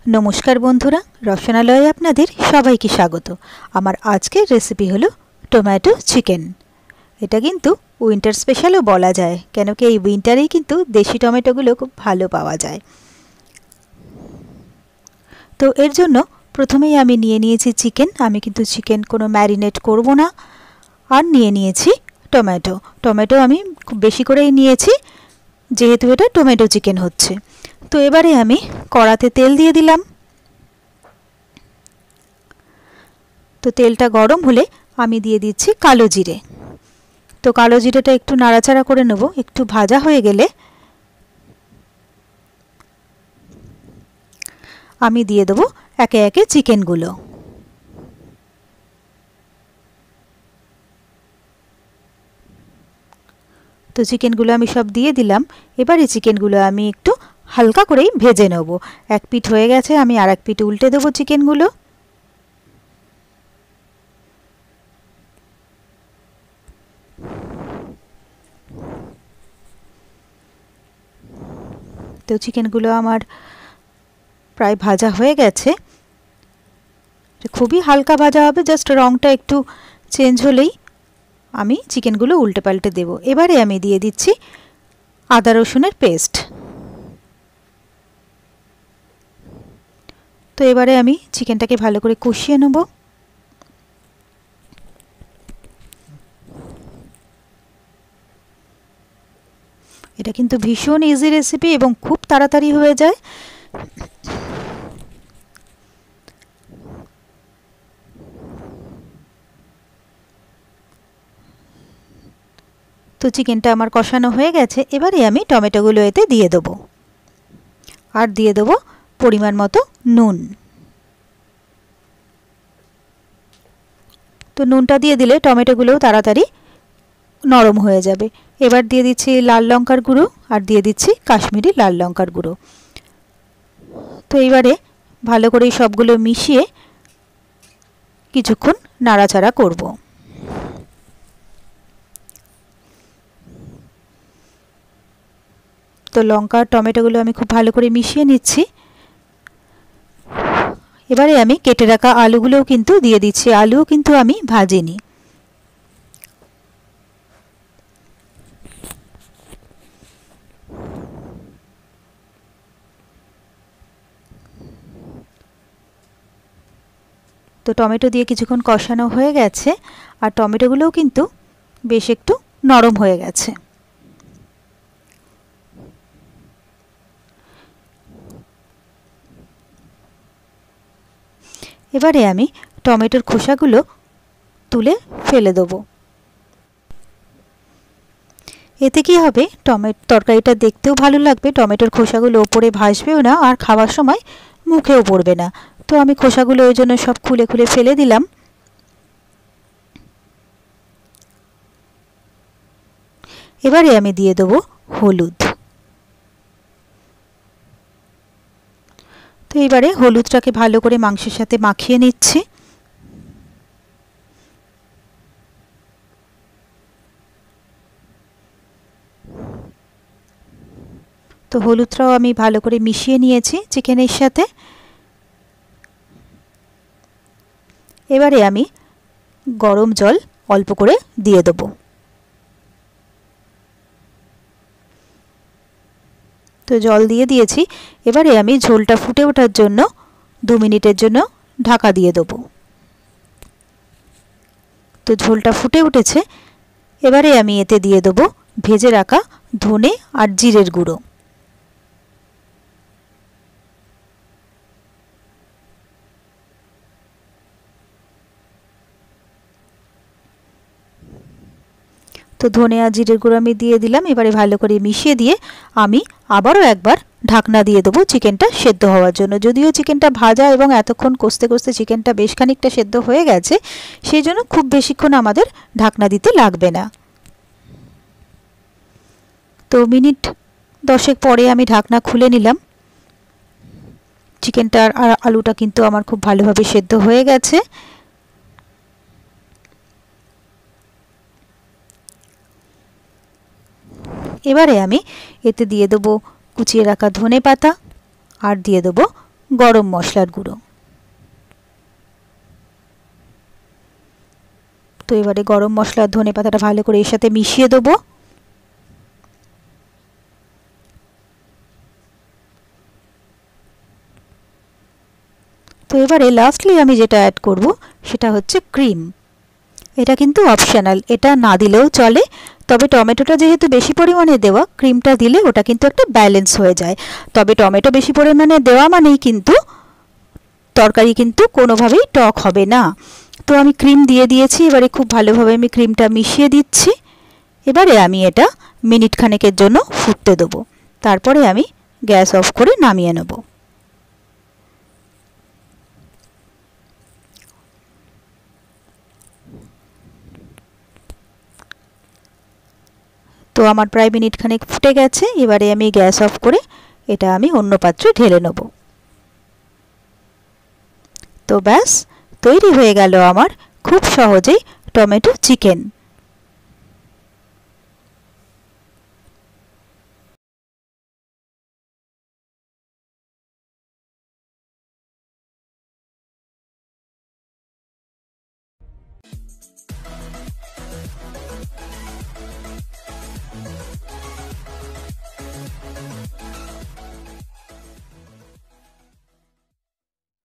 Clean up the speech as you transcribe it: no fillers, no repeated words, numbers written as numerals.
नमस्कार बंधुरा रसनालये आपनादेर सबाइके स्वागत। आमार आजकेर रेसिपि हलो टमेटो चिकेन। एटा किन्तु उइंटार स्पेशालও बला जाय, केन कि এই উইন্টারেই কিন্তু দেশি টমেটোগুলো খুব ভালো পাওয়া যায়। তো এর জন্য প্রথমেই আমি নিয়ে নিয়েছি চিকেন। আমি কিন্তু চিকেন কোনো ম্যারিনেট করব না। আর নিয়ে নিয়েছি টমেটো। টমেটো আমি খুব বেশি করেই নিয়েছি যেহেতু এটা টমেটো চিকেন হচ্ছে। তো এবারে আমি কড়াতে তেল দিয়ে দিলাম। তো তেলটা গরম হলে আমি দিয়ে দিচ্ছি কালো জিরে। তো কালো জিরেটা একটু নাড়াচাড়া করে নেব। একটু ভাজা হয়ে গেলে আমি দিয়ে দেব একে একে চিকেনগুলো। তো চিকেনগুলো আমি সব দিয়ে দিলাম। এবারে চিকেনগুলো আমি একটু হালকা করেই ভেজে নেব। এক পিঠ হয়ে গেছে, আমি আরেক পিঠ উল্টে দেব চিকেনগুলো। তো চিকেনগুলো আমার প্রায় ভাজা হয়ে গেছে। খুবই হালকা ভাজা হবে, জাস্ট রংটা একটু চেঞ্জ হলেই আমি চিকেনগুলো উল্টে পাল্টে দেব। এবারে আমি দিয়ে দিচ্ছি আদা রসুনের পেস্ট। তো এবারে আমি চিকেনটাকে ভালো করে কষিয়ে নেব। এটা কিন্তু ভীষণ ইজি রেসিপি এবং খুব তাড়াতাড়ি হয়ে যায়। তো চিকেনটা আমার কষানো হয়ে গেছে। এবারে আমি টমেটোগুলো এতে দিয়ে দেবো আর দিয়ে দেবো পরিমাণ মতো নুন। তো নুনটা দিয়ে দিলে টমেটোগুলোও তাড়াতাড়ি নরম হয়ে যাবে। এবার দিয়ে দিচ্ছি লাল লঙ্কার গুঁড়ো আর দিয়ে দিচ্ছি কাশ্মীরি লাল লঙ্কার গুঁড়ো। তো এবারে ভালো করে সবগুলো মিশিয়ে কিছুক্ষণ নাড়াচাড়া করব। তো লঙ্কা আর টমেটোগুলো আমি খুব ভালো করে মিশিয়ে নিচ্ছি। এবারে আমি কেটে রাখা আলুগুলোও কিন্তু দিয়ে দিচ্ছি। আলুও কিন্তু আমি ভাজিনি। তো টমেটো দিয়ে কিছুক্ষণ কষানো হয়ে গেছে আর টমেটোগুলোও কিন্তু বেশ একটু নরম হয়ে গেছে। এবারে আমি টমেটোর খোসাগুলো তুলে ফেলে দেব। এতে কি হবে, টমেটো তরকারিটা দেখতেও ভালো লাগবে, টমেটোর খোসাগুলো ওপরে ভাসবেও না আর খাওয়ার সময় মুখেও পড়বে না। তো আমি খোসাগুলো ওই জন্য সব খুলে খুলে ফেলে দিলাম। এবারে আমি দিয়ে দেব হলুদ। তো এবারে হলুদটাকে ভালো করে মাংসের সাথে মাখিয়ে নিচ্ছি। তো হলুদটাও আমি ভালো করে মিশিয়ে নিয়েছি চিকেনের সাথে। এবারে আমি গরম জল অল্প করে দিয়ে দেব। তো জল দিয়ে দিয়েছি। এবারে আমি ঝোলটা ফুটে ওঠার জন্য 2 মিনিটের জন্য ঢাকা দিয়ে দেব। তো ঝোলটা ফুটে উঠেছে। এবারে আমি এতে দিয়ে দেব ভেজে রাখা ধনে আর জিরের গুঁড়ো। তো ধনে আর জিরের গুঁড়ো আমি দিয়ে দিলাম। এবারে ভালো করে মিশিয়ে দিয়ে আমি আবারও একবার ঢাকনা দিয়ে দেবো চিকেনটা সেদ্ধ হওয়ার জন্য। যদিও চিকেনটা ভাজা এবং এতক্ষণ কষতে কষতে চিকেনটা বেশ খানিকটা সেদ্ধ হয়ে গেছে, সেই জন্য খুব বেশিক্ষণ আমাদের ঢাকনা দিতে লাগবে না। তো মিনিট 10 পরে আমি ঢাকনা খুলে নিলাম। চিকেনটা আর আলুটা কিন্তু আমার খুব ভালোভাবে সেদ্ধ হয়ে গেছে। এবারে আমি এতে দিয়ে দেবো কুচিয়ে রাখা ধনেপাতা আর দিয়ে দেবো গরম মশলার গুঁড়ো। তো এবারে গরম মশলা আর ধনে পাতাটা ভালো করে এর সাথে মিশিয়ে দেবো। তো এবারে লাস্টলি আমি যেটা অ্যাড করব সেটা হচ্ছে ক্রিম। এটা কিন্তু অপশনাল, এটা না দিলেও চলে, তবে টমেটোটা যেহেতু বেশি পরিমাণে দেওয়া, ক্রিমটা দিলে ওটা কিন্তু একটা ব্যালেন্স হয়ে যায়। তবে টমেটো বেশি পরিমাণে দেওয়া মানেই কিন্তু তরকারি কিন্তু কোনোভাবেই টক হবে না। তো আমি ক্রিম দিয়ে দিয়েছি, এবারে খুব ভালোভাবে আমি ক্রিমটা মিশিয়ে দিচ্ছি। এবারে আমি এটা মিনিট খানেকের জন্য ফুটতে দেবো, তারপরে আমি গ্যাস অফ করে নামিয়ে নেব। তো আমার প্রায় মিনিট খানেক ফুটে গেছে, এবারে আমি গ্যাস অফ করে এটা আমি অন্য পাত্রে ঢেলে নেব। তো ব্যাস তৈরি হয়ে গেল আমার খুব সহজেই টমেটো চিকেন।